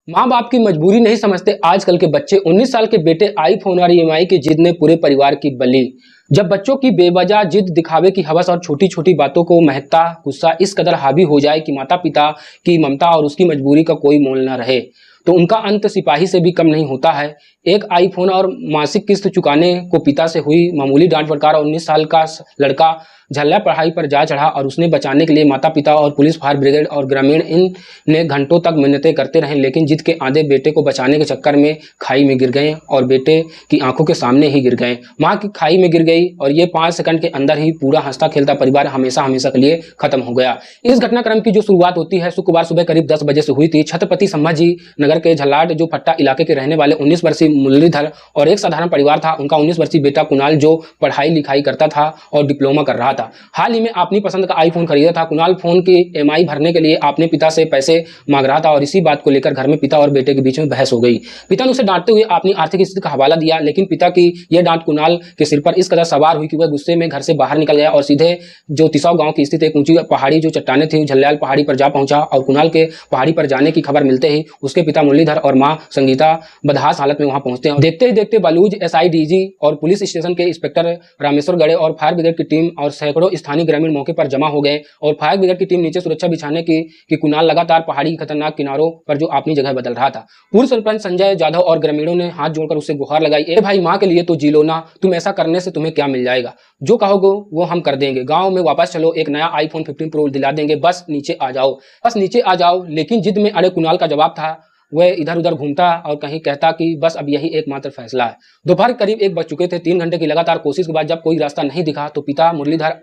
माँ बाप की मजबूरी नहीं समझते आजकल के बच्चे। 19 साल के बेटे आईफोन और ईएमआई की जिद ने पूरे परिवार की बली। जब बच्चों की बेवजह जिद, दिखावे की हवस और छोटी छोटी बातों को महकता गुस्सा इस कदर हावी हो जाए कि माता पिता की ममता और उसकी मजबूरी का कोई मोल न रहे, तो उनका अंत सिपाही से भी कम नहीं होता है। एक आईफोन और मासिक किस्त चुकाने को पिता से हुई मामूली डांट फटकार और 19 साल का लड़का झल्ला पढ़ाई पर जा चढ़ा और उसने बचाने के लिए माता पिता और पुलिस, फायर ब्रिगेड और ग्रामीण इन ने घंटों तक मिन्नतें करते रहे, लेकिन जिद के आधे बेटे को बचाने के चक्कर में खाई में गिर गए और बेटे की आंखों के सामने ही गिर गए। माँ की खाई में गिर गई और ये 5 सेकंड के अंदर ही पूरा हंसता खेलता परिवार हमेशा हमेशा के लिए खत्म हो गया। इस घटनाक्रम की जो शुरुआत होती है शुक्रवार सुबह करीब 10 बजे से हुई थी। छत्रपति संभाजी नगर के झलाट जो पट्टा इलाके के रहने वाले 19 वर्षीय मुरलीधर और एक साधारण परिवार था। उनका 19 वर्षीय बेटा कुणाल जो पढ़ाई लिखाई करता था और डिप्लोमा कर रहा था, हाल ही में अपनी पसंद का आईफोन खरीदा था। कुणाल फोन की ईएमआई भरने के लिए अपने पिता से पैसे मांग रहा था और इसी बात को लेकर घर में पिता और बेटे के बीच में बहस हो गई। पिता ने उसे डांटते हुए अपनी आर्थिक स्थिति का हवाला दिया, लेकिन पिता की यह डांट कुणाल के सिर पर इस कदर सवार हुई कि वह गुस्से में घर से बाहर निकल गया और सीधे जो तिसाव गांव की स्थित एक ऊंची पहाड़ी जो चट्टाने थी झल्लाल पहाड़ी पर जा पहुंचा। और कुणाल के पहाड़ी पर जाने की खबर मिलते ही उसके पिता मुरलीधर और मां संगीता बदहास हालत में वहां पहुंचते हैं। देखते ही देखते बलूज एसआई डीजी और पुलिस स्टेशन के इंस्पेक्टर रामेश्वर गड़े और फायर ब्रिगेड की टीम और सैकड़ों स्थानीय ग्रामीण मौके पर जमा हो गए और फायर ब्रिगेड की टीम नीचे सुरक्षा बिछाने की कि कुणाल लगातार पहाड़ी की खतरनाक किनारों पर जो अपनी जगह बदल रहा था। पूर्व सरपंच संजय जाधव और ग्रामीणों ने हाथ जोड़कर उसे गुहार लगाई, ए भाई मां के लिए तो जी लो ना, तुम ऐसा करने से तुम्हें क्या मिल जाएगा, जो कहोगे वो हम कर देंगे, गांव में वापस चलो, एक नया आईफोन 15 प्रो दिला देंगे, बस नीचे आ जाओ, बस नीचे आ जाओ। लेकिन जिद में अड़े कुणाल का जवाब था, वह इधर उधर घूमता और कहीं कहता कि बस अब यही एकमात्र फैसला है। दोपहर करीब 1 बज चुके थे। 3 घंटे की लगातार कोशिश के बाद जब कोई रास्ता नहीं दिखा तो पिता मुरलीधर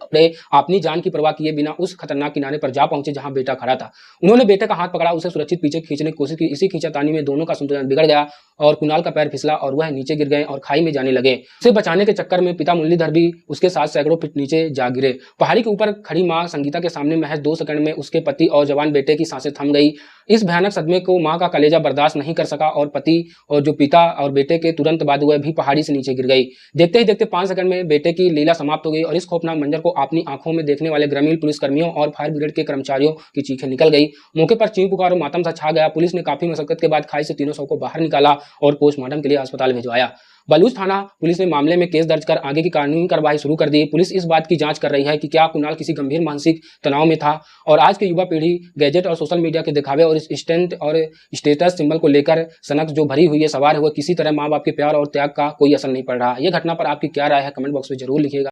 अपनी जान की परवाह किए बिना उस खतरनाक किनारे पर जा पहुंचे जहां बेटा खड़ा था। उन्होंने बेटे का हाथ पकड़ा, उसे सुरक्षित पीछे खींचने की कोशिश की। इसी खींचातानी में दोनों का संतुलन बिगड़ गया और कुणाल का पैर फिसला और वह नीचे गिर गए और खाई में जाने लगे। उसे बचाने के चक्कर में पिता मुरलीधर भी उसके साथ सैकड़ों फीट नीचे जा गिरे। पहाड़ी के ऊपर खड़ी मां संगीता के सामने महज 2 सेकंड में उसके पति और जवान बेटे की सांसें थम गई। इस भयानक सदमे को मां का कलेजा बर्दाश्त नहीं कर सका और पति और जो पिता और बेटे के तुरंत बाद वह भी पहाड़ी से नीचे गिर गई। देखते ही देखते 5 सेकंड में बेटे की लीला समाप्त हो गई और इस खौफनाक मंजर को अपनी आंखों में देखने वाले ग्रामीण पुलिसकर्मियों और फायर ब्रिगेड के कर्मचारियों की चीखें निकल गई। मौके पर चीख पुकार और मातम सा छा गया। पुलिस ने काफी मशक्कत के बाद खाई से तीनों शव को बाहर निकाला और पोस्टमार्टम के लिए अस्पताल भिजवाया। बलूच थाना पुलिस ने मामले में केस दर्ज कर आगे की कानूनी कार्रवाई शुरू कर दी। पुलिस इस बात की जांच कर रही है कि क्या कुणाल किसी गंभीर मानसिक तनाव में था और आज की युवा पीढ़ी गैजेट और सोशल मीडिया के दिखावे और स्टैंड और स्टेटस सिंबल को लेकर सनक जो भरी हुई है, सवार हुआ किसी तरह माँ बाप के प्यार और त्याग का कोई असर नहीं पड़ रहा। यह घटना पर आपकी क्या राय है, कमेंट बॉक्स में जरूर लिखिएगा।